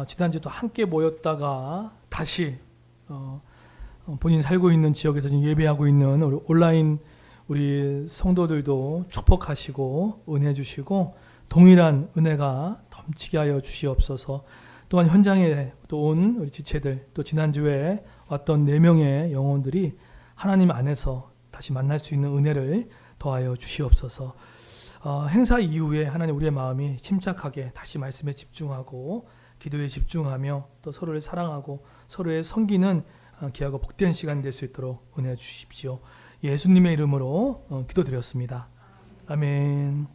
지난주에 또 함께 모였다가 다시 본인 살고 있는 지역에서 지금 예배하고 있는 우리 온라인 우리 성도들도 축복하시고 은혜 주시고 동일한 은혜가 넘치게 하여 주시옵소서. 또한 현장에 또 온 우리 지체들, 또 지난주에 왔던 4명의 영혼들이 하나님 안에서 다시 만날 수 있는 은혜를 더하여 주시옵소서. 행사 이후에 하나님 우리의 마음이 침착하게 다시 말씀에 집중하고 기도에 집중하며 또 서로를 사랑하고 서로의 섬기는 귀하고 복된 시간 될 수 있도록 은혜 주십시오. 예수님의 이름으로 기도드렸습니다. 아멘.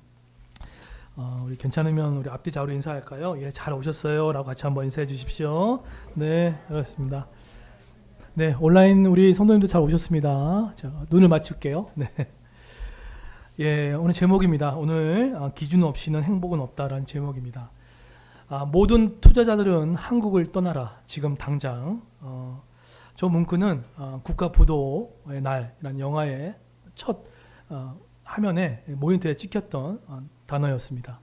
우리 괜찮으면 우리 앞뒤 좌우로 인사할까요? 예, 잘 오셨어요 라고 같이 한번 인사해 주십시오. 네, 그렇습니다. 네, 온라인 우리 성도님도 잘 오셨습니다. 자, 눈을 맞출게요. 네. 예, 오늘 제목입니다. 오늘 기준 없이는 행복은 없다라는 제목입니다. 모든 투자자들은 한국을 떠나라. 지금 당장. 저 문구는 국가부도의 날이라는 영화의 첫 화면에 모니터에 찍혔던 단어였습니다.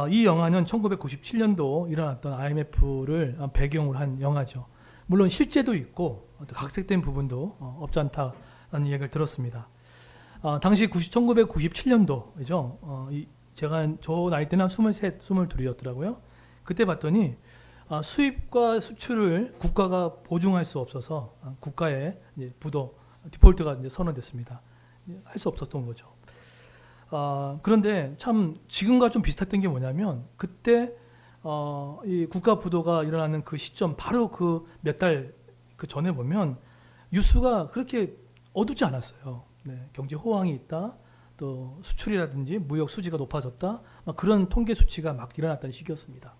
이 영화는 1997년도 일어났던 IMF를 배경으로 한 영화죠. 물론 실제도 있고 각색된 부분도 없지 않다는 얘기를 들었습니다. 당시 1997년도죠. 제가 저 나이 때는 한 23, 22이었더라고요. 그때 봤더니 수입과 수출을 국가가 보증할 수 없어서 국가의 이제 부도, 디폴트가 이제 선언됐습니다. 할 수 없었던 거죠. 그런데 참 지금과 좀 비슷했던 게 뭐냐면 그때 이 국가 부도가 일어나는 그 시점 바로 그 몇 달 그 전에 보면 뉴스가 그렇게 어둡지 않았어요. 네, 경제 호황이 있다. 또 수출이라든지 무역 수지가 높아졌다. 막 그런 통계 수치가 막 일어났던 시기였습니다.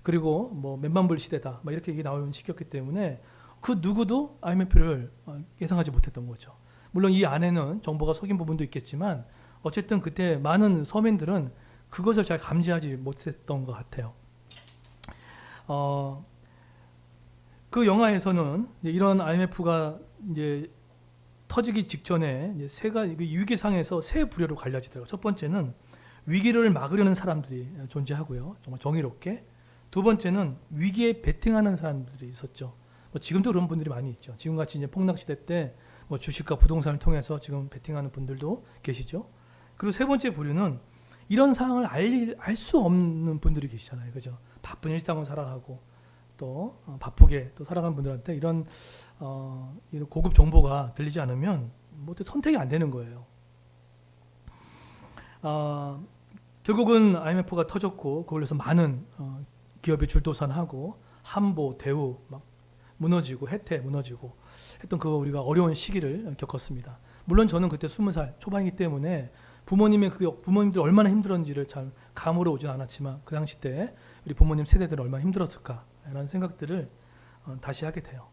그리고 뭐 몇만 불 시대다. 막 이렇게 얘기 나오는 시기였기 때문에 그 누구도 IMF를 예상하지 못했던 거죠. 물론 이 안에는 정부가 속인 부분도 있겠지만 어쨌든 그때 많은 서민들은 그것을 잘 감지하지 못했던 것 같아요. 그 영화에서는 이런 IMF가 이제 터지기 직전에 이제 위기상에서 세 부류로 갈려지더라고요. 첫 번째는 위기를 막으려는 사람들이 존재하고요. 정말 정의롭게. 두 번째는 위기에 베팅하는 사람들이 있었죠. 뭐 지금도 그런 분들이 많이 있죠. 지금같이 이제 폭락시대 때 뭐 주식과 부동산을 통해서 지금 베팅하는 분들도 계시죠. 그리고 세 번째 부류는 이런 상황을 알 수 없는 분들이 계시잖아요. 그죠? 바쁜 일상을 살아가고 또 바쁘게 또 살아가는 분들한테 이런 고급 정보가 들리지 않으면 뭐 선택이 안 되는 거예요. 결국은 IMF가 터졌고 그걸로 많은 기업이 줄도산하고 한보, 대우 막 무너지고 혜태 무너지고 했던 그 우리가 어려운 시기를 겪었습니다. 물론 저는 그때 20살 초반이기 때문에 부모님들 얼마나 힘들었는지를 잘 감으로 오진 않았지만 그 당시 때 우리 부모님 세대들은 얼마나 힘들었을까라는 생각들을 다시 하게 돼요.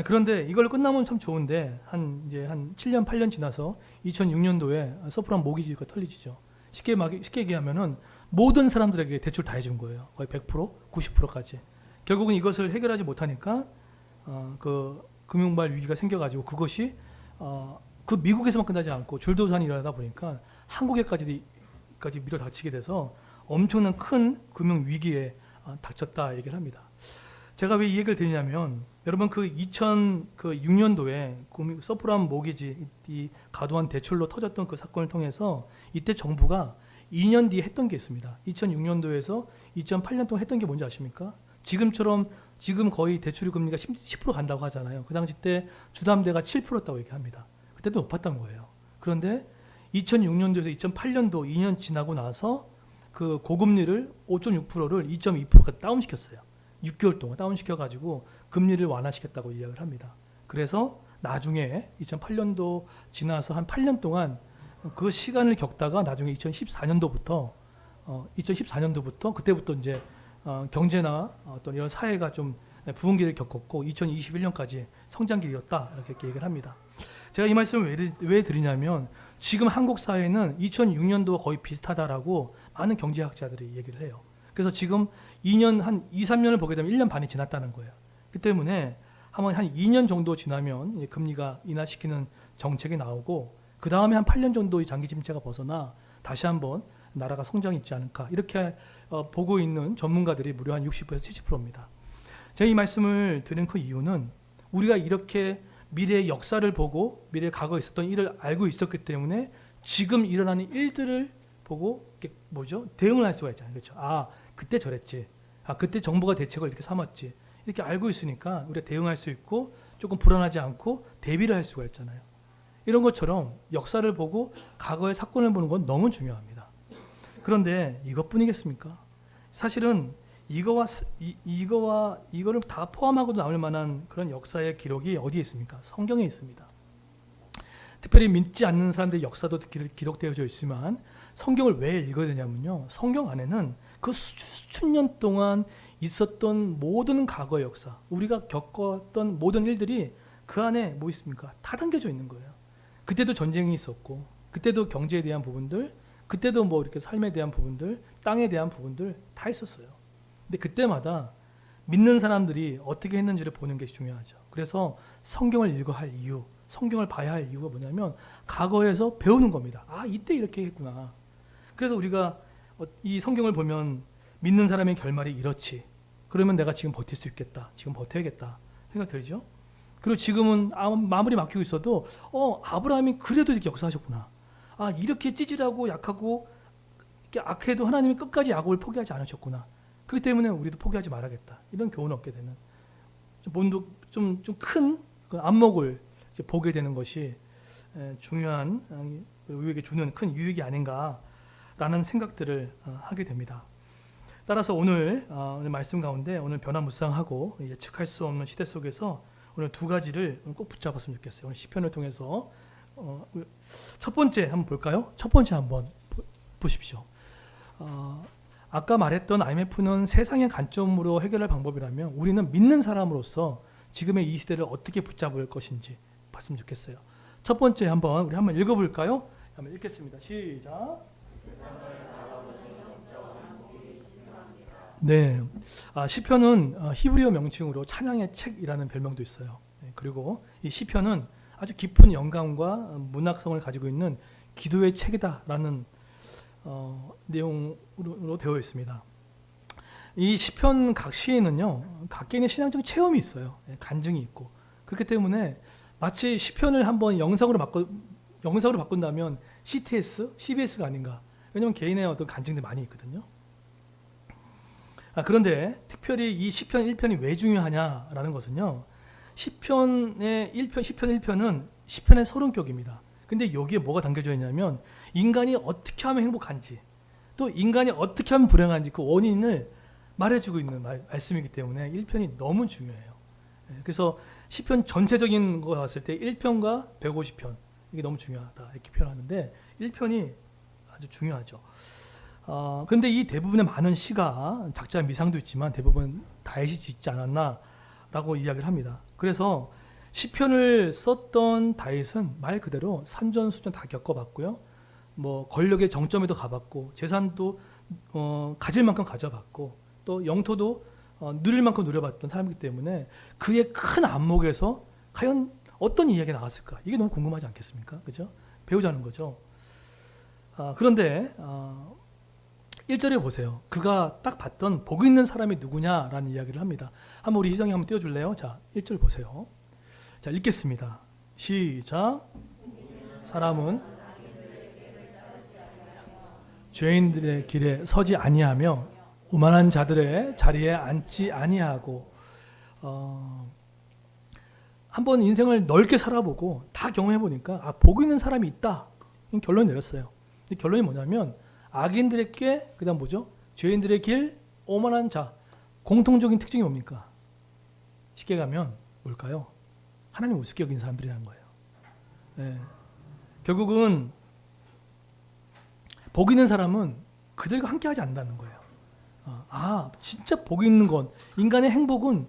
그런데 이걸 끝나면 참 좋은데 한 7년 8년 지나서 2006년도에 서프라임 모기지가 털리죠. 쉽게 얘기하면은 모든 사람들에게 대출 다 해준 거예요. 거의 100%, 90%까지. 결국은 이것을 해결하지 못하니까 그 금융발 위기가 생겨가지고 그것이 그 미국에서만 끝나지 않고 줄도산이 일어나다 보니까 한국에까지 밀어 닥치게 돼서 엄청난 큰 금융 위기에 닥쳤다 얘기를 합니다. 제가 왜 이 얘기를 드리냐면 여러분 그 2006년도에 서프라임 모기지 이 과도한 대출로 터졌던 그 사건을 통해서 이때 정부가 2년 뒤에 했던 게 있습니다. 2006년도에서 2008년 동안 했던 게 뭔지 아십니까? 지금 거의 대출 금리가 10% 간다고 하잖아요. 그 당시 때 주담대가 7%였다고 얘기합니다. 그때도 높았던 거예요. 그런데 2006년도에서 2008년도 2년 지나고 나서 그 고금리를 5.6%를 2.2%까지 다운시켰어요. 6개월 동안 다운시켜가지고 금리를 완화시켰다고 이야기를 합니다. 그래서 나중에 2008년도 지나서 한 8년 동안 그 시간을 겪다가 나중에 2014년도부터 그때부터 이제 경제나 어떤 이런 사회가 좀 부흥기를 겪었고 2021년까지 성장기였다 이렇게 얘기를 합니다. 제가 이 말씀을 왜 드리냐면 지금 한국 사회는 2006년도와 거의 비슷하다라고 많은 경제학자들이 얘기를 해요. 그래서 지금 2년 한 2, 3년을 보게 되면 1년 반이 지났다는 거예요. 그 때문에 한 2년 정도 지나면 금리가 인하시키는 정책이 나오고 그 다음에 한 8년 정도의 장기 침체가 벗어나 다시 한번 나라가 성장이 있지 않을까 이렇게 보고 있는 전문가들이 무려 한 60%에서 70%입니다. 제가 이 말씀을 드린 그 이유는 우리가 이렇게 미래의 역사를 보고 미래 과거에 있었던 일을 알고 있었기 때문에 지금 일어나는 일들을 보고 이렇게 대응을 할 수가 있잖아요. 그렇죠? 아, 그때 저랬지. 아, 그때 정부가 대책을 이렇게 삼았지. 이렇게 알고 있으니까 우리가 대응할 수 있고 조금 불안하지 않고 대비를 할 수가 있잖아요. 이런 것처럼 역사를 보고 과거의 사건을 보는 건 너무 중요합니다. 그런데 이것뿐이겠습니까? 사실은 이거를 다 포함하고도 남을 만한 그런 역사의 기록이 어디에 있습니까? 성경에 있습니다. 특별히 믿지 않는 사람들의 역사도 기록되어져 있지만 성경을 왜 읽어야 되냐면요. 성경 안에는 그 수천 년 동안 있었던 모든 과거의 역사, 우리가 겪었던 모든 일들이 그 안에 뭐 있습니까? 다 담겨져 있는 거예요. 그때도 전쟁이 있었고, 그때도 경제에 대한 부분들, 그때도 뭐 이렇게 삶에 대한 부분들, 땅에 대한 부분들 다 있었어요. 근데 그때마다 믿는 사람들이 어떻게 했는지를 보는 게 중요하죠. 그래서 성경을 읽어야 할 이유, 성경을 봐야 할 이유가 뭐냐면 과거에서 배우는 겁니다. 아, 이때 이렇게 했구나. 그래서 우리가 이 성경을 보면 믿는 사람의 결말이 이렇지. 그러면 내가 지금 버틸 수 있겠다. 지금 버텨야겠다. 생각 들죠? 그리고 지금은 마무리 막히고 있어도 아브라함이 그래도 이렇게 역사하셨구나. 아, 이렇게 찌질하고 약하고 이렇게 악해도 하나님이 끝까지 야곱을 포기하지 않으셨구나. 그렇기 때문에 우리도 포기하지 말아야겠다. 이런 교훈을 얻게 되는 좀 큰 안목을 이제 보게 되는 것이 중요한 우리에게 주는 큰 유익이 아닌가라는 생각들을 하게 됩니다. 따라서 오늘 말씀 가운데 오늘 변화무쌍하고 예측할 수 없는 시대 속에서 오늘 두 가지를 꼭 붙잡았으면 좋겠어요. 오늘 시편을 통해서 첫 번째 한번 볼까요? 첫 번째 한번 보십시오. 아까 말했던 IMF는 세상의 관점으로 해결할 방법이라면 우리는 믿는 사람으로서 지금의 이 시대를 어떻게 붙잡을 것인지 봤으면 좋겠어요. 첫 번째 우리 한번 읽어볼까요? 한번 읽겠습니다. 시작. 네, 시편은 히브리어 명칭으로 찬양의 책이라는 별명도 있어요. 그리고 이 시편은 아주 깊은 영감과 문학성을 가지고 있는 기도의 책이다라는 내용으로 되어 있습니다. 이 시편 각 시에는요, 각개인의 신앙적 체험이 있어요. 간증이 있고. 그렇기 때문에 마치 시편을 한번 영상으로 바꾼다면 CTS, CBS가 아닌가. 왜냐하면 개인의 어떤 간증들이 많이 있거든요. 그런데 특별히 이 시편 1편이 왜 중요하냐라는 것은요. 시편 1편은 시편의 30쪽입니다. 근데 여기에 뭐가 담겨져 있냐면 인간이 어떻게 하면 행복한지 또 인간이 어떻게 하면 불행한지 그 원인을 말해주고 있는 말씀이기 때문에 1편이 너무 중요해요. 그래서 시편 전체적인 거 봤을 때 1편과 150편 이게 너무 중요하다 이렇게 표현하는데 1편이 아주 중요하죠. 그런데 이 대부분의 많은 시가 작자 미상도 있지만 대부분 다윗이 짓지 않았나라고 이야기를 합니다. 그래서 시편을 썼던 다윗은 말 그대로 산전수전 다 겪어봤고요. 뭐 권력의 정점에도 가봤고 재산도 가질 만큼 가져봤고 또 영토도 누릴 만큼 누려봤던 사람이기 때문에 그의 큰 안목에서 과연 어떤 이야기가 나왔을까? 이게 너무 궁금하지 않겠습니까? 그죠? 배우자는 거죠. 그런데 1절에 보세요. 그가 딱 봤던 복 있는 사람이 누구냐라는 이야기를 합니다. 한번 우리 희정이 한번 띄워줄래요? 자, 1절 보세요. 자, 읽겠습니다. 시작. 사람은 죄인들의 길에 서지 아니하며 오만한 자들의 자리에 앉지 아니하고 한번 인생을 넓게 살아보고 다 경험해보니까 복 있는 사람이 있다. 결론을 내렸어요. 결론이 뭐냐면 악인들에게 그다음 뭐죠? 죄인들의 길, 오만한 자. 공통적인 특징이 뭡니까? 쉽게 가면 뭘까요? 하나님 우습게 여긴 사람들이라는 거예요. 네. 결국은 복 있는 사람은 그들과 함께하지 않는다는 거예요. 진짜 복 있는 건 인간의 행복은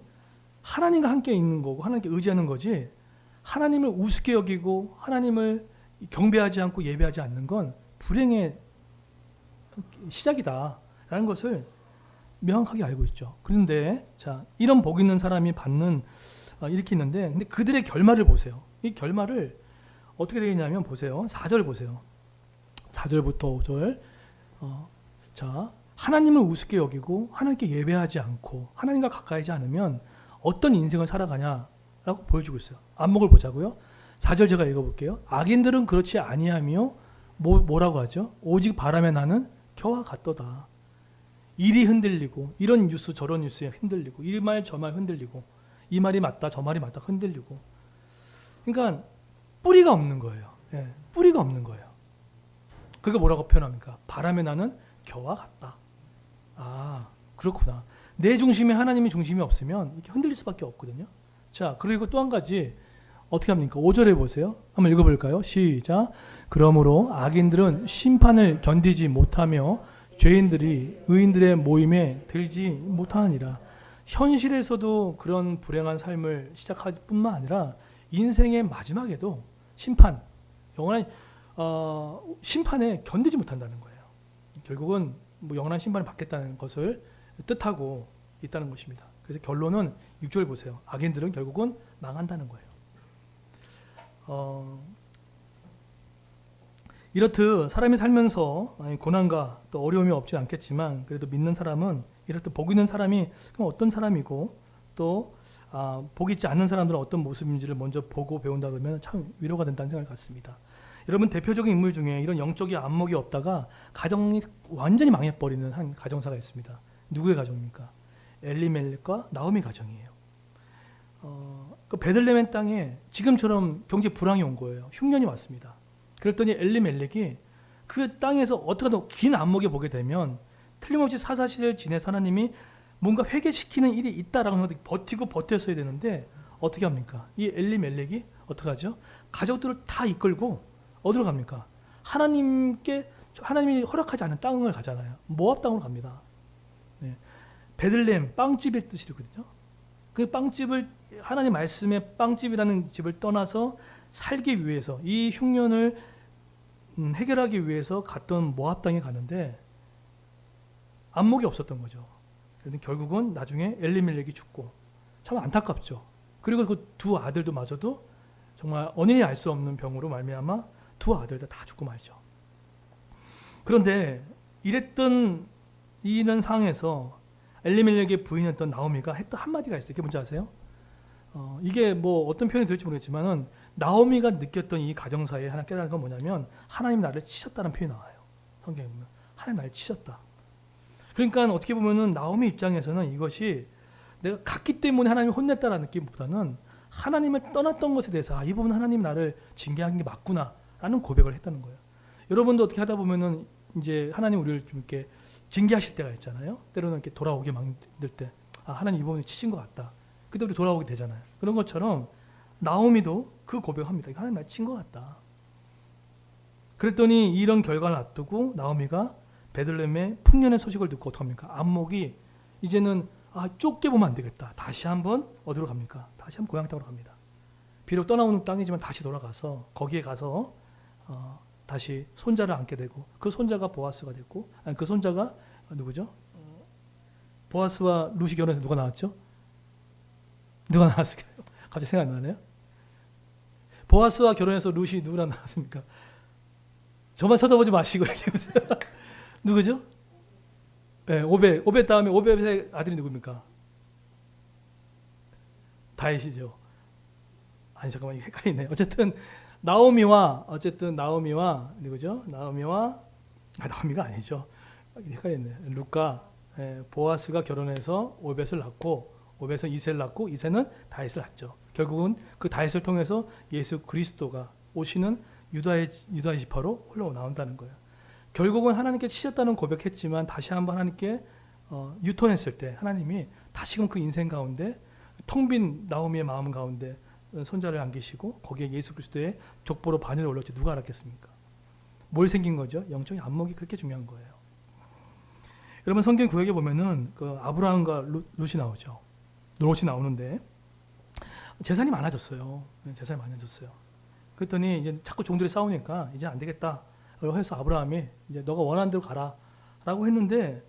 하나님과 함께 있는 거고 하나님께 의지하는 거지 하나님을 우습게 여기고 하나님을 경배하지 않고 예배하지 않는 건 불행의 시작이다라는 것을 명확하게 알고 있죠. 그런데 자, 이런 복 있는 사람이 받는 이렇게 있는데 근데 그들의 결말을 보세요. 이 결말을 어떻게 되겠냐면 보세요. 4절 보세요. 4절부터 5절 자, 하나님을 우습게 여기고 하나님께 예배하지 않고 하나님과 가까이지 않으면 어떤 인생을 살아가냐라고 보여주고 있어요. 안목을 보자고요. 4절 제가 읽어볼게요. 악인들은 그렇지 아니하며 뭐라고 하죠? 오직 바람에 나는 겨와 같도다. 일이 흔들리고 이런 뉴스 저런 뉴스에 흔들리고 이 말 저 말 흔들리고 이 말이 맞다 저 말이 맞다 흔들리고 그러니까 뿌리가 없는 거예요. 예, 뿌리가 없는 거예요. 그게 뭐라고 표현합니까? 바람에 나는 겨와 같다. 아, 그렇구나. 내 중심에 하나님의 중심이 없으면 이렇게 흔들릴 수밖에 없거든요. 자, 그리고 또 한 가지 어떻게 합니까? 5절에 보세요. 한번 읽어볼까요? 시작. 그러므로 악인들은 심판을 견디지 못하며 죄인들이 의인들의 모임에 들지 못하느니라. 현실에서도 그런 불행한 삶을 시작할 뿐만 아니라 인생의 마지막에도 심판, 영원한 심판에 견디지 못한다는 거예요. 결국은 뭐 영원한 심판을 받겠다는 것을 뜻하고 있다는 것입니다. 그래서 결론은 6절 보세요. 악인들은 결국은 망한다는 거예요. 이렇듯 사람이 살면서 고난과 또 어려움이 없지 않겠지만 그래도 믿는 사람은 이렇듯 복 있는 사람이 그럼 어떤 사람이고 또 복 있지 않는 사람들은 어떤 모습인지를 먼저 보고 배운다 그러면 참 위로가 된다는 생각을 갖습니다. 여러분 대표적인 인물 중에 이런 영적인 안목이 없다가 가정이 완전히 망해버리는 한 가정사가 있습니다. 누구의 가정입니까? 엘리멜렉과 나오미 가정이에요. 그 베들레헴 땅에 지금처럼 경제 불황이 온 거예요. 흉년이 왔습니다. 그랬더니 엘리멜렉이 그 땅에서 어떻게든 긴 안목에 보게 되면 틀림없이 사사시대를 지내서 하나님이 뭔가 회개시키는 일이 있다라고 생각하고 버티고 버텼어야 되는데 어떻게 합니까? 이 엘리멜렉이 어떻게 하죠? 가족들을 다 이끌고 어디로 갑니까? 하나님이 허락하지 않은 땅을 가잖아요. 모압 땅으로 갑니다. 네. 베들레헴 빵집의 뜻이거든요. 그 빵집을 하나님 말씀의 빵집이라는 집을 떠나서 살기 위해서 이 흉년을 해결하기 위해서 갔던 모압 땅에 가는데 안목이 없었던 거죠. 그런데 결국은 나중에 엘리멜렉이 죽고 참 안타깝죠. 그리고 그 두 아들도 마저도 정말 언인이 알 수 없는 병으로 말미암아 두 아들 다 죽고 말죠. 그런데 이랬던 이는 상황에서 엘리멜렉의 부인이었던 나오미가 했던 한마디가 있어요. 그게 뭔지 아세요? 이게 뭐 어떤 표현이 될지 모르겠지만은 나오미가 느꼈던 이 가정사에 하나 깨달은 건 뭐냐면 하나님 나를 치셨다는 표현이 나와요. 성경에 보면 하나님 나를 치셨다. 그러니까 어떻게 보면은 나오미 입장에서는 이것이 내가 갔기 때문에 하나님이 혼냈다라는 느낌보다는 하나님을 떠났던 것에 대해서 이 부분 하나님 나를 징계한 게 맞구나라는 고백을 했다는 거예요. 여러분도 어떻게 하다 보면은 이제 하나님 우리를 좀 이렇게 징계하실 때가 있잖아요. 때로는 이렇게 돌아오게 만들 때, 하나님 이 부분에 치신 것 같다. 그때 우리 돌아오게 되잖아요. 그런 것처럼 나오미도 그 고백합니다. 하나님 날 친 것 같다. 그랬더니 이런 결과를 놔두고 나오미가 베들레헴의 풍년의 소식을 듣고 어떡합니까? 안목이 이제는 좁게 보면 안 되겠다. 다시 한번 어디로 갑니까? 다시 한번 고향 땅으로 갑니다. 비록 떠나오는 땅이지만 다시 돌아가서 거기에 가서 다시 손자를 안게 되고 그 손자가 보아스가 됐고 그 손자가 누구죠? 보아스와 루시 결혼해서 누가 나왔죠? 누가 나왔을까요? 갑자기 생각 안 나네요. 보아스와 결혼해서 루시 누구랑 나왔습니까? 저만 쳐다보지 마시고 얘기해보세요. 누구죠? 네, 오벳 다음에 오벳의 아들이 누굽니까? 다윗이죠. 아니 잠깐만 이게 헷갈리네. 어쨌든 나오미와 누구죠? 나오미가 아니죠. 헷갈렸네. 루카 보아스가 결혼해서 오벳을 낳고 오벳은 이새를 낳고 이새는 다윗을 낳죠. 결국은 그 다윗을 통해서 예수 그리스도가 오시는 유다의 지파로 흘러나온다는 거예요. 결국은 하나님께 치셨다는 고백했지만 다시 한번 하나님께 유턴했을 때 하나님이 다시금 그 인생 가운데 텅 빈 나오미의 마음 가운데 손자를 안기시고 거기에 예수 그리스도의 족보로 반열에 올렸지 누가 알았겠습니까? 뭘 생긴 거죠? 영적인 안목이 그렇게 중요한 거예요. 여러분 성경 구약에 보면은 그 아브라함과 롯이 나오죠. 롯이 나오는데 재산이 많아졌어요. 재산이 많아졌어요. 그랬더니 이제 자꾸 종들이 싸우니까 이제 안 되겠다. 해서 아브라함이 이제 너가 원하는 대로 가라라고 했는데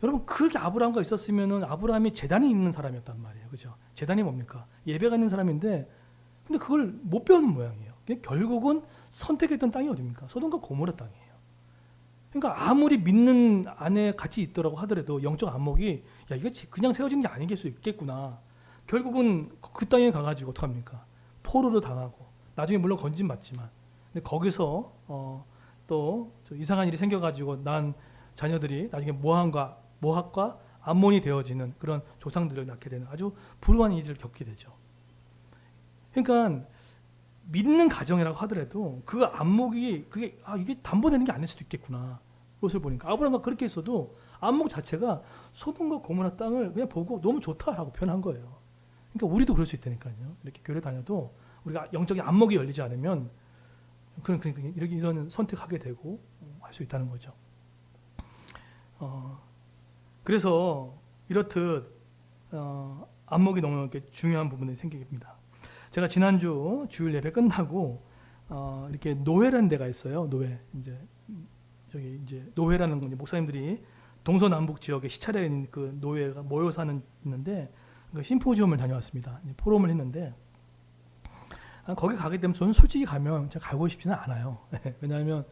여러분 그렇게 아브라함과 있었으면은 아브라함이 제단이 있는 사람이었단 말이에요. 그죠? 제단이 뭡니까? 예배가 있는 사람인데 근데 그걸 못 배우는 모양이에요. 결국은 선택했던 땅이 어디입니까? 소돔과 고모라 땅이에요. 그러니까 아무리 믿는 안에 같이 있더라고 하더라도 영적 안목이 야 이거 그냥 세워지는 게 아니겠 수 있겠구나. 결국은 그 땅에 가가지고 어떡합니까? 포로로 당하고 나중에 물론 건진 받지만 근데 거기서 또 이상한 일이 생겨가지고 난 자녀들이 나중에 모압과 암몬이 되어지는 그런 조상들을 낳게 되는 아주 불우한 일을 겪게 되죠. 그러니까 믿는 가정이라고 하더라도 그 안목이 그게 이게 담보되는 게 아닐 수도 있겠구나. 그것을 보니까 아브라함과 그렇게 했어도 안목 자체가 소돔과 고모라 땅을 그냥 보고 너무 좋다라고 표현한 거예요. 그러니까 우리도 그럴 수 있다니까요. 이렇게 교회 다녀도 우리가 영적인 안목이 열리지 않으면 이런 선택하게 되고 할 수 있다는 거죠. 그래서 이렇듯 안목이 너무 이렇게 중요한 부분이 생깁니다. 제가 지난주 주일 예배 끝나고 이렇게 노회라는 데가 있어요. 노회 저기 노회라는 건 목사님들이 동서남북 지역에 시찰에 있는 그 노회가 모여 사는 있는데 그 심포지엄을 다녀왔습니다. 포럼을 했는데 거기 가게 되면 저는 솔직히 가면 제가 가고 싶지는 않아요. 왜냐하면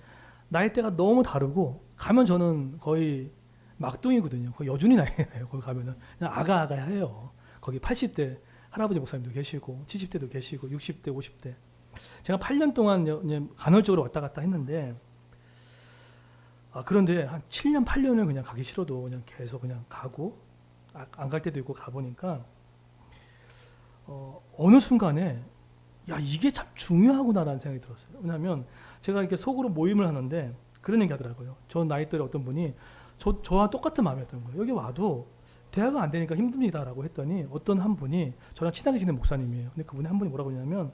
나이대가 너무 다르고 가면 저는 거의 막둥이거든요. 거의 여준이 나이에요. 거기 가면은 그냥 아가아가해요. 거기 80대 할아버지 목사님도 계시고 70대도 계시고 60대 50대 제가 8년 동안 간헐적으로 왔다 갔다 했는데 그런데 한 7년 8년을 그냥 가기 싫어도 그냥 계속 그냥 가고 안 갈 때도 있고 가보니까 어느 순간에 야 이게 참 중요하구나라는 생각이 들었어요. 왜냐하면 제가 이렇게 속으로 모임을 하는데 그런 얘기 하더라고요. 저 나이대에 어떤 분이 저와 똑같은 마음이었던 거예요. 여기 와도 대화가 안 되니까 힘듭니다라고 했더니 어떤 한 분이 저랑 친하게 지낸 목사님이에요. 근데 그분이 한 분이 뭐라고 했냐면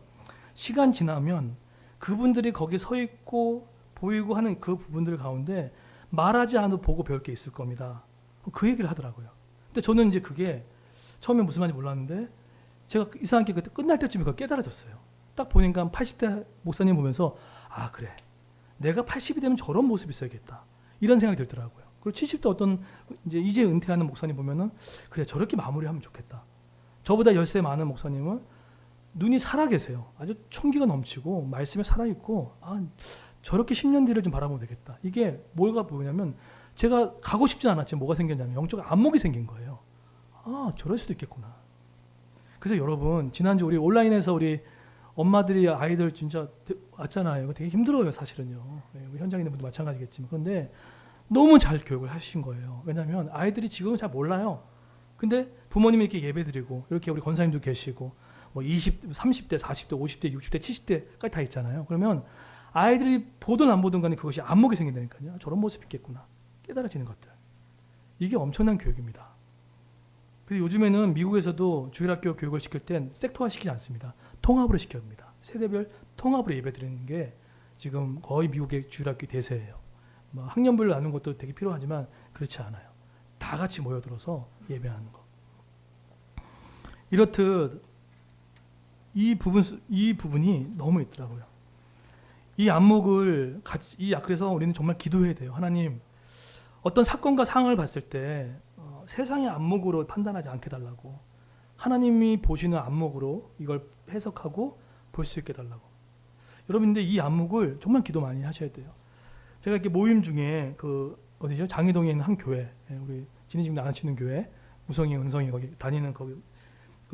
시간 지나면 그분들이 거기 서 있고 보이고 하는 그 부분들 가운데 말하지 않아도 보고 배울 게 있을 겁니다. 그 얘기를 하더라고요. 근데 저는 이제 그게 처음에 무슨 말인지 몰랐는데 제가 이상하게 그때 끝날 때쯤에 그걸 깨달아졌어요. 딱 보니까 80대 목사님 보면서 그래 내가 80이 되면 저런 모습이 있어야겠다 이런 생각이 들더라고요. 그리고 70대 어떤 이제 은퇴하는 목사님 보면은 그래 저렇게 마무리하면 좋겠다. 저보다 10세 많은 목사님은 눈이 살아계세요. 아주 총기가 넘치고 말씀에 살아있고 저렇게 10년 뒤를 좀 바라보면 되겠다. 이게 뭐가 보냐면 제가 가고 싶지 않았지만 뭐가 생겼냐면 영적 안목이 생긴 거예요. 저럴 수도 있겠구나. 그래서 여러분 지난주 우리 온라인에서 우리 엄마들이 아이들 진짜 왔잖아요. 되게 힘들어요 사실은요. 우리 현장에 있는 분도 마찬가지겠지만 그런데 너무 잘 교육을 하신 거예요. 왜냐하면 아이들이 지금은 잘 몰라요. 근데 부모님이 이렇게 예배드리고 이렇게 우리 권사님도 계시고 뭐 20, 30대, 40대, 50대, 60대, 70대까지 다 있잖아요. 그러면 아이들이 보든 안 보든 간에 그것이 안목이 생긴다니까요. 저런 모습이 있겠구나. 깨달아지는 것들. 이게 엄청난 교육입니다. 그래서 요즘에는 미국에서도 주일학교 교육을 시킬 땐 섹터화 시키지 않습니다. 통합으로 시켜줍니다. 세대별 통합으로 예배드리는 게 지금 거의 미국의 주일학교 대세예요. 뭐 학년별로 나누는 것도 되게 필요하지만 그렇지 않아요. 다 같이 모여들어서 예배하는 거. 이렇듯 이 부분이 너무 있더라고요. 이 안목을 그래서 우리는 정말 기도해야 돼요. 하나님, 어떤 사건과 상황을 봤을 때 세상의 안목으로 판단하지 않게 달라고. 하나님이 보시는 안목으로 이걸 해석하고 볼 수 있게 달라고. 여러분들 이 안목을 정말 기도 많이 하셔야 돼요. 제가 이렇게 모임 중에 어디죠? 장희동에 있는 한 교회, 우리 진희집 나가시는 교회, 우성이, 은성이 거기 다니는 그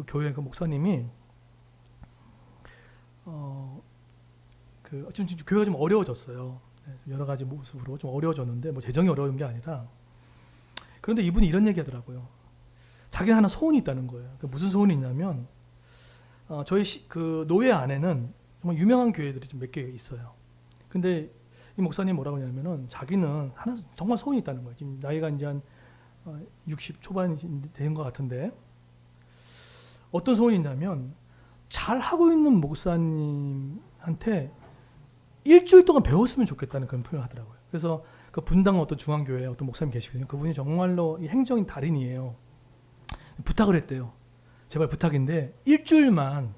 교회 그 목사님이 좀 교회가 좀 어려워졌어요. 여러 가지 모습으로 좀 어려워졌는데 뭐 재정이 어려운 게 아니라 그런데 이분이 이런 얘기하더라고요. 자기는 하나 소원이 있다는 거예요. 무슨 소원이 있냐면 저희 그 노예 안에는 정말 유명한 교회들이 좀 몇 개 있어요. 근데 이 목사님 뭐라고 하냐면은 자기는 하나 정말 소원이 있다는 거예요. 지금 나이가 이제 한 60 초반이 된 것 같은데 어떤 소원이 있냐면 잘 하고 있는 목사님한테 일주일 동안 배웠으면 좋겠다는 그런 표현을 하더라고요. 그래서 그 분당 어떤 중앙교회에 어떤 목사님 계시거든요. 그분이 정말로 이 행정인 달인이에요. 부탁을 했대요. 제발 부탁인데 일주일만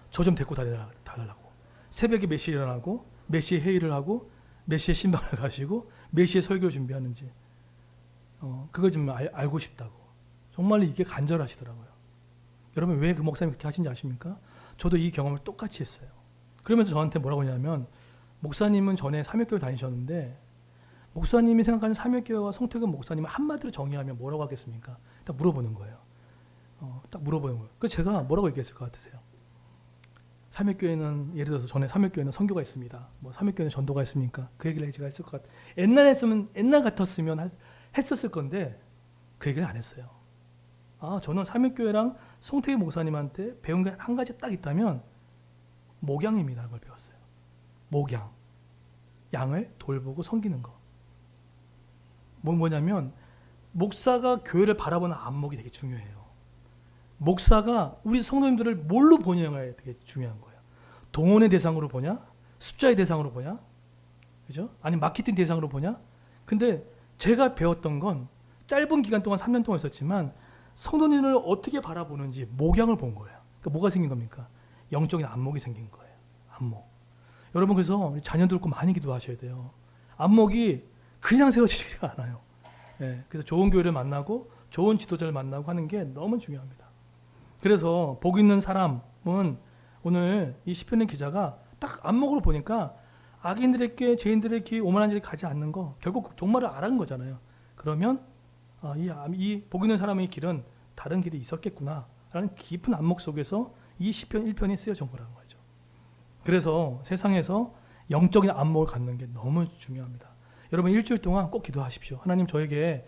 저 좀 데리고 다달라고. 새벽에 몇 시에 일어나고 몇 시에 회의를 하고 몇 시에 신방을 가시고 몇 시에 설교를 준비하는지 그걸 좀 알고 싶다고. 정말 이게 간절하시더라고요. 여러분 왜 그 목사님이 그렇게 하신지 아십니까? 저도 이 경험을 똑같이 했어요. 그러면서 저한테 뭐라고 하냐면 목사님은 전에 삼육교회 다니셨는데 목사님이 생각하는 사명교회와 송태근 목사님을 한마디로 정의하면 뭐라고 하겠습니까? 딱 물어보는 거예요. 딱 물어보는 거예요. 그래서 제가 뭐라고 얘기했을 것 같으세요? 사명교회는 예를 들어서 전에 사명교회는 선교가 있습니다. 뭐 사명교회는 전도가 있습니까? 그 얘기를 제가 했을 것 같아요. 옛날 같았으면 했었을 건데 그 얘기를 안 했어요. 저는 사명교회랑 송태기 목사님한테 배운 게 한 가지 딱 있다면 목양입니다라는 걸 배웠어요. 목양. 양을 돌보고 섬기는 거. 뭐냐면 목사가 교회를 바라보는 안목이 되게 중요해요. 목사가 우리 성도님들을 뭘로 보냐가 되게 중요한 거예요. 동원의 대상으로 보냐? 숫자의 대상으로 보냐? 그죠? 아니 마케팅 대상으로 보냐? 근데 제가 배웠던 건 짧은 기간 동안 3년 동안 있었지만 성도님을 어떻게 바라보는지 목양을 본 거예요. 그러니까 뭐가 생긴 겁니까? 영적인 안목이 생긴 거예요. 안목. 여러분 그래서 자녀들 꼭 많이 기도하셔야 돼요. 안목이 그냥 세워지지가 않아요. 예, 그래서 좋은 교회를 만나고 좋은 지도자를 만나고 하는 게 너무 중요합니다. 그래서 복 있는 사람은 오늘 이 시편의 기자가 딱 안목으로 보니까 악인들에게 죄인들의 길 오만한 길에 가지 않는 거 결국 종말을 알아간 거잖아요. 그러면 이 복 있는 사람의 길은 다른 길이 있었겠구나 라는 깊은 안목 속에서 이 시편 1편이 쓰여진 거라는 거죠. 그래서 세상에서 영적인 안목을 갖는 게 너무 중요합니다. 여러분 일주일 동안 꼭 기도하십시오. 하나님 저에게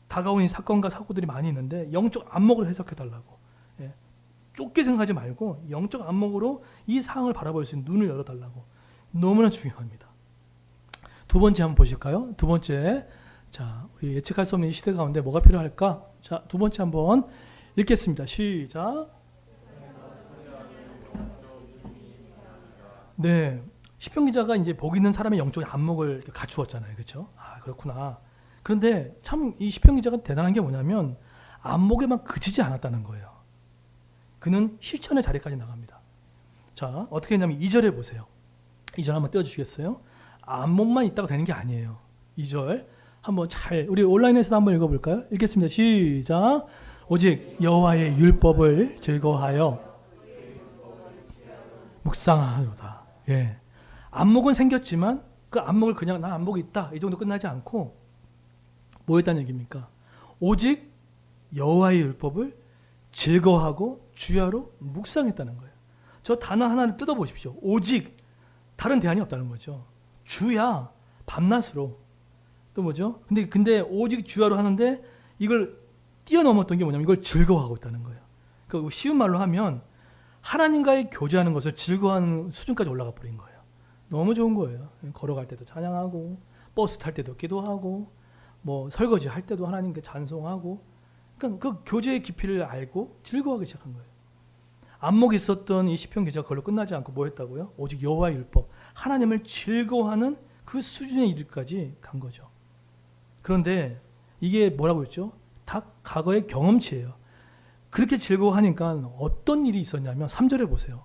다가오는 이 사건과 사고들이 많이 있는데 영적 안목으로 해석해 달라고. 예. 좁게 생각하지 말고 영적 안목으로 이 상황을 바라볼 수 있는 눈을 열어달라고. 너무나 중요합니다. 두 번째 한번 보실까요? 두 번째, 자 우리 예측할 수 없는 이 시대 가운데 뭐가 필요할까? 자 두 번째 한번 읽겠습니다. 시작. 네, 시편 기자가 이제 복 있는 사람의 영적인 안목을 갖추었잖아요, 그렇죠? 그렇구나. 그런데 참 이 시편 기자가 대단한 게 뭐냐면 안목에만 그치지 않았다는 거예요. 그는 실천의 자리까지 나갑니다. 자, 어떻게 했냐면 2절에 보세요. 2절 한번 띄워주시겠어요? 안목만 있다고 되는 게 아니에요. 2절 한번 우리 온라인에서도 한번 읽어볼까요? 읽겠습니다. 시작. 오직 여호와의 율법을 즐거워하여 묵상하노라. 예. 안목은 생겼지만 그 안목을 그냥 나 안목이 있다 이 정도 끝나지 않고 뭐 했다는 얘기입니까? 오직 여호와의 율법을 즐거워하고 주야로 묵상했다는 거예요. 저 단어 하나를 뜯어보십시오. 오직 다른 대안이 없다는 거죠. 주야 밤낮으로 또 뭐죠? 근데 오직 주야로 하는데 이걸 뛰어넘었던 게 뭐냐면 이걸 즐거워하고 있다는 거예요. 그 쉬운 말로 하면 하나님과의 교제하는 것을 즐거워하는 수준까지 올라가 버린 거예요. 너무 좋은 거예요. 걸어갈 때도 찬양하고 버스 탈 때도 기도하고 뭐 설거지 할 때도 하나님께 찬송하고 그러니까 그 교제의 깊이를 알고 즐거워하기 시작한 거예요. 안목이 있었던 이 시편 기자가 그걸로 끝나지 않고 뭐 했다고요? 오직 여호와의 율법, 하나님을 즐거워하는 그 수준에 이르기까지 간 거죠. 그런데 이게 뭐라고 했죠? 다 과거의 경험치예요. 그렇게 즐거워하니까 어떤 일이 있었냐면 3절에 보세요.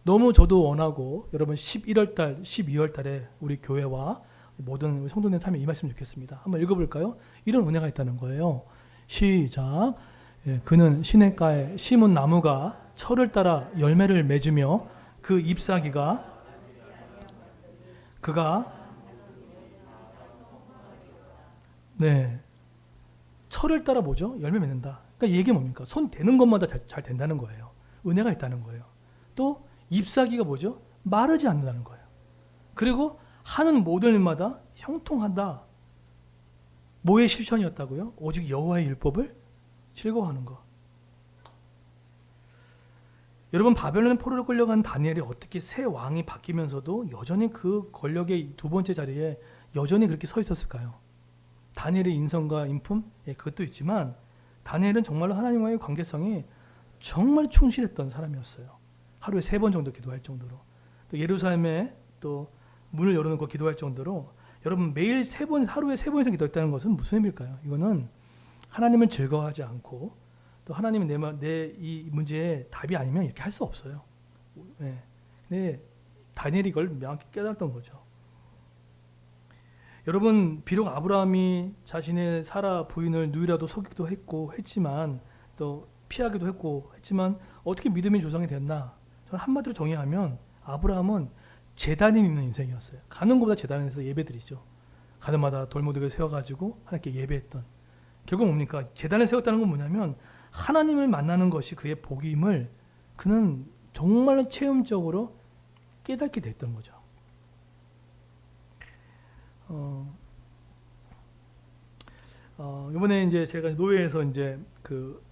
너무 저도 원하고 여러분 11월 달, 12월 달에 우리 교회와 모든 성도님 삶에 임했으면 좋겠습니다. 한번 읽어볼까요? 이런 은혜가 있다는 거예요. 시작. 예, 그는 시냇가에 심은 나무가 철을 따라 열매를 맺으며 그 잎사귀가 철을 따라 뭐죠? 열매 맺는다. 그러니까 이게 뭡니까? 손 대는 것마다 잘 된다는 거예요. 은혜가 있다는 거예요. 또 잎사귀가 뭐죠? 마르지 않는다는 거예요. 그리고 하는 모든 일마다 형통한다. 뭐의 실천이었다고요? 오직 여호와의 율법을 즐거워하는 거. 여러분 바벨론의 포로로 끌려간 다니엘이 어떻게 새 왕이 바뀌면서도 여전히 그 권력의 두 번째 자리에 여전히 그렇게 서 있었을까요? 다니엘의 인성과 인품? 예, 그것도 있지만 다니엘은 정말로 하나님과의 관계성이 정말 충실했던 사람이었어요. 하루에 3번 정도 기도할 정도로. 또 예루살렘에 또 문을 열어놓고 기도할 정도로 여러분 매일 3번, 하루에 3번 이상 기도했다는 것은 무슨 의미일까요? 이거는 하나님을 즐거워하지 않고 또 하나님이 내 이 문제에 답이 아니면 이렇게 할 수 없어요. 네. 근데 다니엘이 이걸 명확히 깨달았던 거죠. 여러분 비록 아브라함이 자신의 사라 부인을 누이라도 속이기도 했고 했지만 또 피하기도 했지만 어떻게 믿음의 조상이 됐나? 저는 한마디로 정의하면 아브라함은 제단이 있는 인생이었어요. 가는 곳마다 제단에서 예배드리죠. 가정마다 돌무더기를 세워가지고 하나님께 예배했던. 결국 뭡니까? 제단을 세웠다는 건 뭐냐면 하나님을 만나는 것이 그의 복임을 그는 정말로 체험적으로 깨닫게 됐던 거죠. 이번에 이제 제가 노예에서 이제 그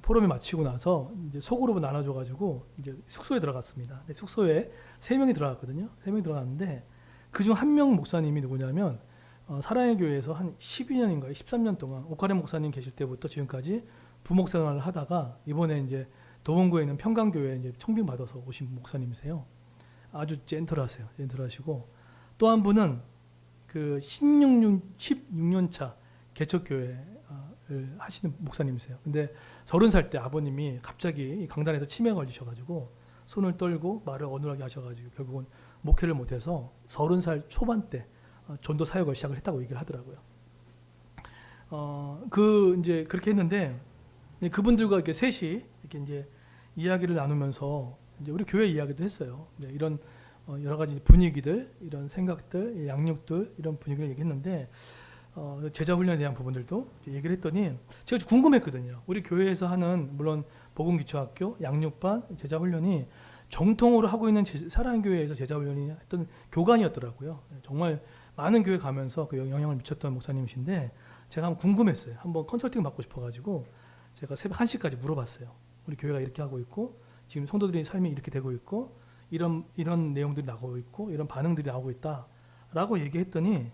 포럼이 마치고 나서 이제 소그룹을 나눠줘가지고 이제 숙소에 들어갔습니다. 숙소에 3명이 들어갔거든요. 3명이 들어갔는데 그중 한 명 목사님이 누구냐면 사랑의 교회에서 한 12년인가요? 13년 동안 오카레 목사님 계실 때부터 지금까지 부목사 생활을 하다가 이번에 이제 도원구에 있는 평강교회에 이제 청빙 받아서 오신 목사님이세요. 아주 젠틀하세요. 젠틀하시고 또 한 분은 그 16년 차 개척교회를 하시는 목사님이세요. 근데 30살 때 아버님이 갑자기 강단에서 치매가 걸리셔가지고 손을 떨고 말을 어눌하게 하셔가지고 결국은 목회를 못해서 30살 초반 때 전도 사역을 시작을 했다고 얘기를 하더라고요. 이제 그렇게 했는데 그분들과 이렇게 셋이 이렇게 이제 이야기를 나누면서 이제 우리 교회 이야기도 했어요. 이런 여러 가지 분위기들, 이런 생각들, 양육들 이런 분위기를 얘기했는데 제자 훈련에 대한 부분들도 얘기를 했더니 제가 궁금했거든요. 우리 교회에서 하는 물론 복음기초학교, 양육반, 제자 훈련이 정통으로 하고 있는 사랑의 교회에서 제자 훈련이 했던 교관이었더라고요. 정말 많은 교회 가면서 그 영향을 미쳤던 목사님이신데 제가 한번 궁금했어요. 한번 컨설팅 받고 싶어가지고 제가 새벽 1시까지 물어봤어요. 우리 교회가 이렇게 하고 있고 지금 성도들의 삶이 이렇게 되고 있고 이런 내용들이 나오고 있고 이런 반응들이 나오고 있다라고 얘기했더니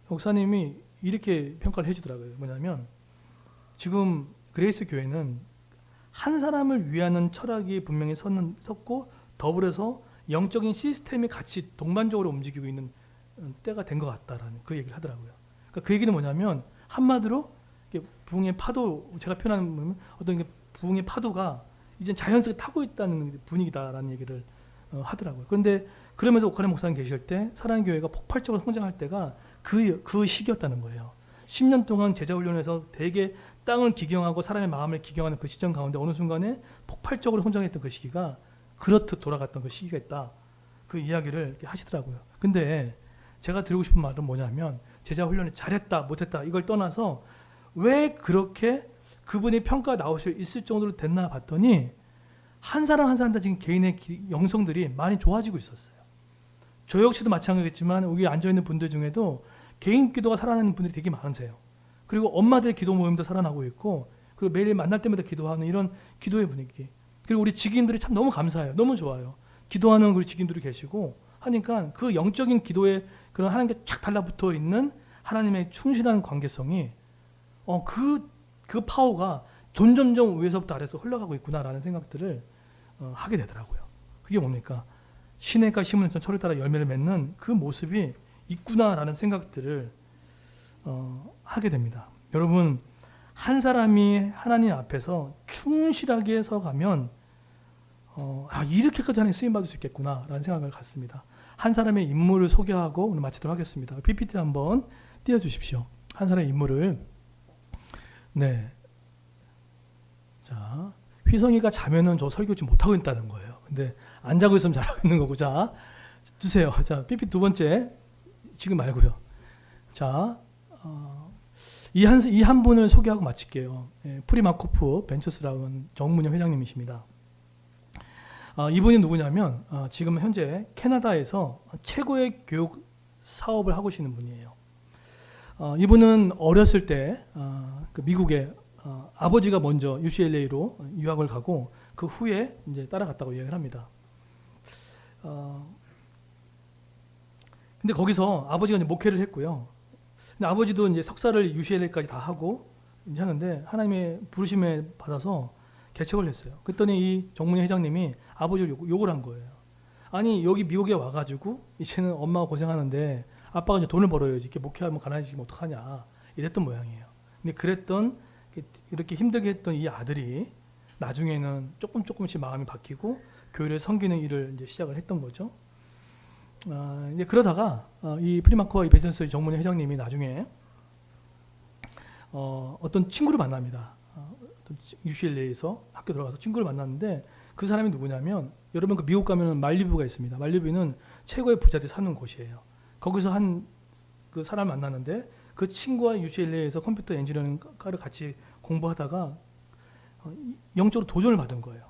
목사님이 이렇게 평가를 해주더라고요. 뭐냐면 지금 그레이스 교회는 한 사람을 위하는 철학이 분명히 섰고 더불어서 영적인 시스템이 같이 동반적으로 움직이고 있는 때가 된 것 같다라는 그 얘기를 하더라고요. 그러니까 그 얘기는 뭐냐면 한마디로 부흥의 파도, 제가 표현하는 어떤 부흥의 파도가 이제 자연스럽게 타고 있다는 분위기다라는 얘기를 하더라고요. 그런데 그러면서 오카레 목사님 계실 때 사랑의 교회가 폭발적으로 성장할 때가 그 시기였다는 거예요. 10년 동안 제자 훈련에서 되게 땅을 기경하고 사람의 마음을 기경하는 그 시점 가운데 어느 순간에 폭발적으로 성장했던 그 시기가 그렇듯 돌아갔던 그 시기가 있다. 그 이야기를 이렇게 하시더라고요. 근데 제가 드리고 싶은 말은 뭐냐면 제자 훈련을 잘했다 못했다 이걸 떠나서 왜 그렇게 그분의 평가가 나올 수 있을 정도로 됐나 봤더니 한 사람 한 사람 다 지금 개인의 영성들이 많이 좋아지고 있었어요. 저 역시도 마찬가지겠지만 여기 앉아있는 분들 중에도 개인 기도가 살아나는 분들이 되게 많으세요. 그리고 엄마들의 기도 모임도 살아나고 있고 그리고 매일 만날 때마다 기도하는 이런 기도의 분위기. 그리고 우리 직임들이 참 너무 감사해요. 너무 좋아요. 기도하는 우리 직임들이 계시고 하니까 그 영적인 기도에 그런 하나님께 쫙 달라붙어 있는 하나님의 충실한 관계성이 그 파워가 점점점 위에서부터 아래로 흘러가고 있구나라는 생각들을 하게 되더라고요. 그게 뭡니까? 시냇가 심은 철을 따라 열매를 맺는 그 모습이 있구나라는 생각들을 하게 됩니다. 여러분 한 사람이 하나님 앞에서 충실하게 서가면 이렇게까지 하나님 쓰임받을 수 있겠구나라는 생각을 갖습니다. 한 사람의 인물을 소개하고 오늘 마치도록 하겠습니다. PPT 한번 띄워주십시오. 한 사람의 인물을. 네. 자, 휘성이가 자면은 저 설교 지금 못하고 있다는 거예요. 근데 안 자고 있으면 잘하고 있는 거고. 자, 주세요. 자, PPT 두 번째. 지금 말고요. 자, 이 한 분을 소개하고 마칠게요. 프리마코프 벤처스라는 정문영 회장님이십니다. 이분이 누구냐면 지금 현재 캐나다에서 최고의 교육 사업을 하고 계시는 분이에요. 이분은 어렸을 때 그 미국에 아버지가 먼저 UCLA로 유학을 가고 그 후에 이제 따라갔다고 이야기를 합니다. 근데 거기서 아버지가 이제 목회를 했고요. 근데 아버지도 이제 석사를 UCLA까지 다 하고 이제 하는데 하나님의 부르심에 받아서 개척을 했어요. 그랬더니 이 정문희 회장님이 아버지를 욕을 한 거예요. 아니 여기 미국에 와가지고 이제는 엄마가 고생하는데 아빠가 이제 돈을 벌어야지 이렇게 목회하면 가난해지면 어떡하냐 이랬던 모양이에요. 근데 그랬던 이렇게 힘들게 했던 이 아들이 나중에는 조금씩 마음이 바뀌고 교회를 섬기는 일을 이제 시작을 했던 거죠. 이제 그러다가 이 프리마커 이 베이전스 정문희 회장님이 나중에 어떤 친구를 만납니다. UCLA에서 학교 들어가서 친구를 만났는데 그 사람이 누구냐면 여러분 그 미국 가면은 말리부가 있습니다. 말리부는 최고의 부자들이 사는 곳이에요. 거기서 한 그 사람을 만났는데 그 친구와 UCLA에서 컴퓨터 엔지니어링과를 같이 공부하다가 영적으로 도전을 받은 거예요.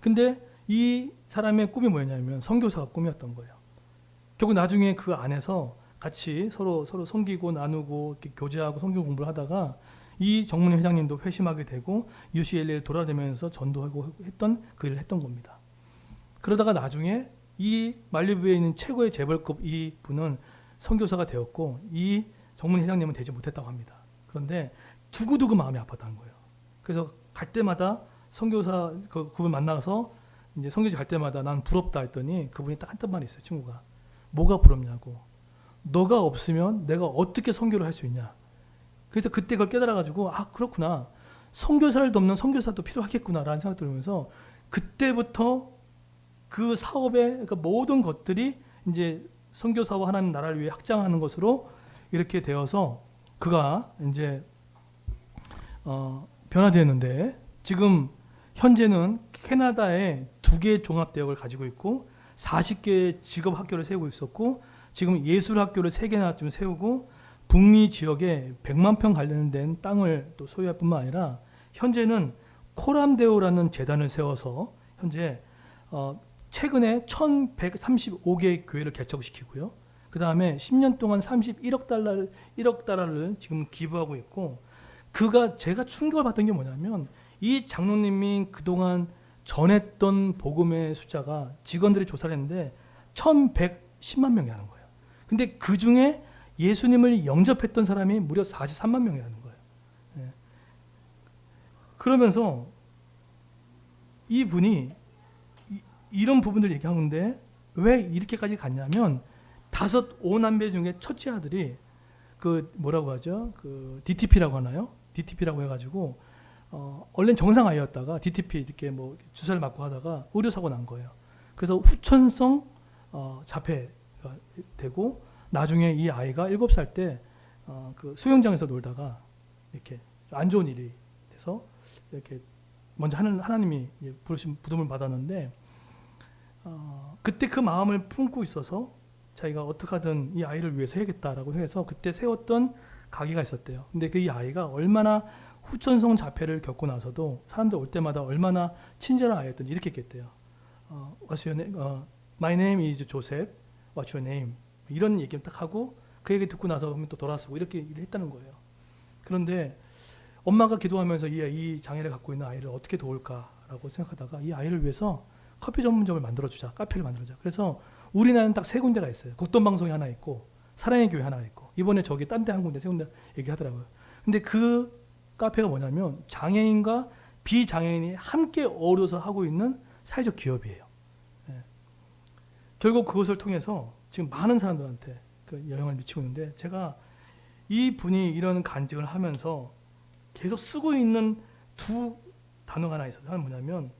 근데 이 사람의 꿈이 뭐였냐면 선교사가 꿈이었던 거예요. 결국 나중에 그 안에서 같이 서로 섬기고 나누고 이렇게 교제하고 성경 공부를 하다가 이 정문희 회장님도 회심하게 되고 UCLA를 돌아다니면서 전도하고 했던 그 일을 했던 겁니다. 그러다가 나중에 이 말리부에 있는 최고의 재벌급 이 분은 선교사가 되었고 이 정문희 회장님은 되지 못했다고 합니다. 그런데 두고두고 마음이 아팠다는 거예요. 그래서 갈 때마다 선교사 그분 만나서 이제 선교지 갈 때마다 난 부럽다 했더니 그분이 딱 한 말이 있어요. 친구가 뭐가 부럽냐고. 너가 없으면 내가 어떻게 선교를 할 수 있냐. 그래서 그때 그걸 깨달아가지고 아 그렇구나. 선교사를 돕는 선교사도 필요하겠구나라는 생각 들면서 그때부터 그 사업의 그러니까 모든 것들이 이제 선교사와 하나님 나라를 위해 확장하는 것으로 이렇게 되어서 그가 이제 변화되었는데 지금 현재는 캐나다에 2개의 종합대학을 가지고 있고 40개의 직업학교를 세우고 있었고 지금 예술학교를 3개나 좀 세우고 북미 지역에 100만 평 관련된 땅을 또 소유할 뿐만 아니라 현재는 코람데오라는 재단을 세워서 현재 최근에 1135개의 교회를 개척시키고요. 그 다음에 10년 동안 31억 달러를 지금 기부하고 있고 제가 충격을 받던 게 뭐냐면 이 장로님이 그동안 전했던 복음의 숫자가 직원들이 조사를 했는데 1110만 명이라는 거예요. 근데 그 중에 예수님을 영접했던 사람이 무려 43만 명이라는 거예요. 예. 그러면서 이분이 이런 부분들을 얘기하는데 왜 이렇게까지 갔냐면 5 5남매 중에 첫째 아들이 그 뭐라고 하죠? 그 DTP라고 하나요? DTP라고 해가지고 원래는 정상 아이였다가 DTP 이렇게 뭐 주사를 맞고 하다가 의료사고 난 거예요. 그래서 후천성 자폐가 되고 나중에 이 아이가 7살 때 그 수영장에서 놀다가 이렇게 안 좋은 일이 돼서 이렇게 먼저 하나님이 부르신 부름을 받았는데 그때 그 마음을 품고 있어서 자기가 어떻게 하든 이 아이를 위해서 해야겠다라고 해서 그때 세웠던 가게가 있었대요. 근데 그 이 아이가 얼마나 후천성 자폐를 겪고 나서도 사람들 올 때마다 얼마나 친절한 아이였던지 이렇게 했겠대요. What's your name? My name is Joseph. What's your name? 이런 얘기를 딱 하고 그 얘기 듣고 나서 또 돌아서고 이렇게 일을 했다는 거예요. 그런데 엄마가 기도하면서 이 장애를 갖고 있는 아이를 어떻게 도울까라고 생각하다가 이 아이를 위해서 커피 전문점을 만들어주자, 카페를 만들어주자. 그래서 우리나라는 딱 3군데가 있어요. 국돈방송이 하나 있고 사랑의 교회 하나 있고 이번에 저기 딴 데 한 군데 3군데 얘기하더라고요. 근데 그 카페가 뭐냐면 장애인과 비장애인이 함께 어우러서 하고 있는 사회적 기업이에요. 예. 결국 그것을 통해서 지금 많은 사람들한테 그 영향을 미치고 있는데 제가 이 분이 이런 간증을 하면서 계속 쓰고 있는 2 단어가 하나 있어서 하나는 뭐냐면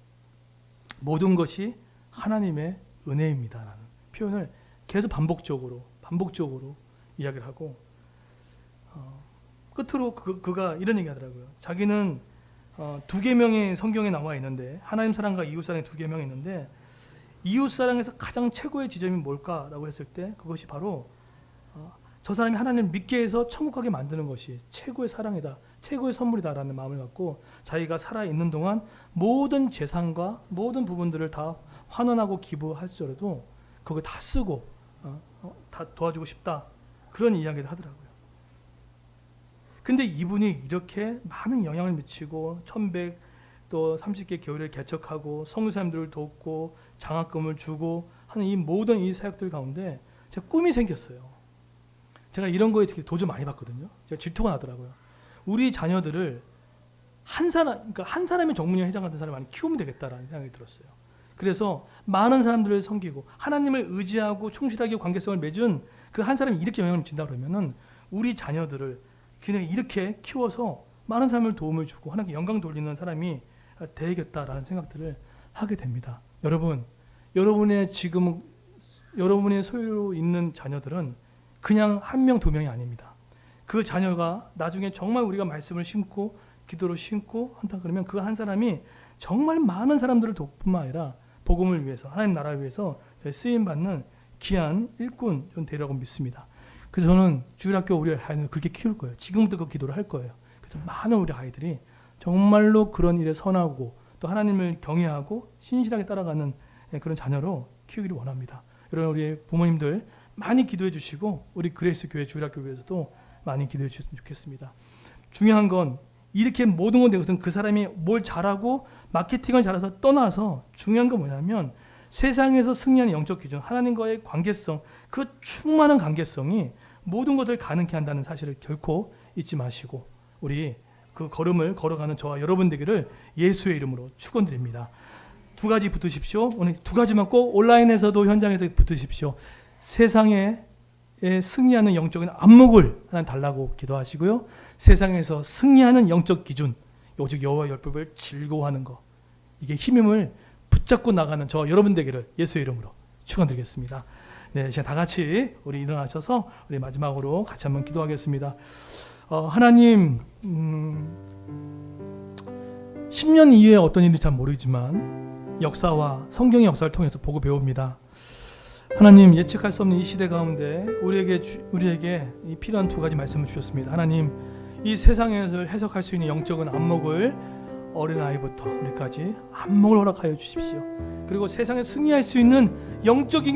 모든 것이 하나님의 은혜입니다라는 표현을 계속 반복적으로 이야기를 하고 끝으로 그가 이런 얘기 하더라고요. 자기는 2계명의 성경에 나와 있는데 하나님 사랑과 이웃 사랑이 2계명이 있는데 이웃 사랑에서 가장 최고의 지점이 뭘까라고 했을 때 그것이 바로 저 사람이 하나님을 믿게 해서 천국 가게 만드는 것이 최고의 사랑이다. 최고의 선물이다라는 마음을 갖고 자기가 살아있는 동안 모든 재산과 모든 부분들을 다 환원하고 기부할지라도 그걸 다 쓰고 다 도와주고 싶다. 그런 이야기를 하더라고요. 근데 이분이 이렇게 많은 영향을 미치고 1100또 30개 교회를 개척하고 선교사님들을 돕고 장학금을 주고 하는 이 모든 이 사역들 가운데 제가 꿈이 생겼어요. 제가 이런 거에 되게 도전 많이 받거든요. 제가 질투가 나더라고요. 우리 자녀들을 한 사람의 정문이 회장 같은 사람을 많이 키우면 되겠다라는 생각이 들었어요. 그래서 많은 사람들을 섬기고 하나님을 의지하고 충실하게 관계성을 맺은 그 한 사람이 이렇게 영향을 미친다 그러면은 우리 자녀들을 그냥 이렇게 키워서 많은 사람을 도움을 주고 하나님께 영광 돌리는 사람이 되겠다라는 생각들을 하게 됩니다. 여러분, 여러분의 소유로 있는 자녀들은 그냥 1명, 2명이 아닙니다. 그 자녀가 나중에 정말 우리가 말씀을 심고 기도로 심고 한다 그러면 그 한 사람이 정말 많은 사람들을 돕뿐만 아니라 복음을 위해서 하나님 나라를 위해서 쓰임 받는 귀한 일꾼 되라고 믿습니다. 그래서 저는 주일학교 우리 아이들을 그렇게 키울 거예요. 지금부터 그 기도를 할 거예요. 그래서 많은 우리 아이들이 정말로 그런 일에 선하고 또 하나님을 경외하고 신실하게 따라가는 그런 자녀로 키우기를 원합니다. 여러분 우리 부모님들 많이 기도해 주시고 우리 그레이스 교회 주일학교 교회에서도 많이 기도해 주셨으면 좋겠습니다. 중요한 건 이렇게 모든 건 되고선 그 사람이 뭘 잘하고 마케팅을 잘해서 떠나서 중요한 건 뭐냐면 세상에서 승리하는 영적 기준, 하나님과의 관계성, 그 충만한 관계성이 모든 것을 가능케 한다는 사실을 결코 잊지 마시고 우리 그 걸음을 걸어가는 저와 여러분 되기를 예수의 이름으로 축원드립니다. 두 가지 붙으십시오. 오늘 두 가지만 꼭 온라인에서도 현장에서 붙으십시오. 세상에 승리하는 영적인 안목을 하나 달라고 기도하시고요. 세상에서 승리하는 영적 기준, 오직 여호와의 율법을 즐거워하는 것, 이게 힘임을 붙잡고 나가는 저 여러분 되기를 예수의 이름으로 축원드리겠습니다. 네, 이제 다 같이 우리 일어나셔서 우리 마지막으로 같이 한번 기도하겠습니다. 하나님, 10년 이후에 어떤 일인지 잘 모르지만 역사와 성경의 역사를 통해서 보고 배웁니다. 하나님, 예측할 수 없는 이 시대 가운데 우리에게 이 필요한 두 가지 말씀을 주셨습니다. 하나님, 이 세상에서 해석할 수 있는 영적인 안목을 어린아이부터 우리까지 안목을 허락하여 주십시오. 그리고 세상에 승리할 수 있는 영적인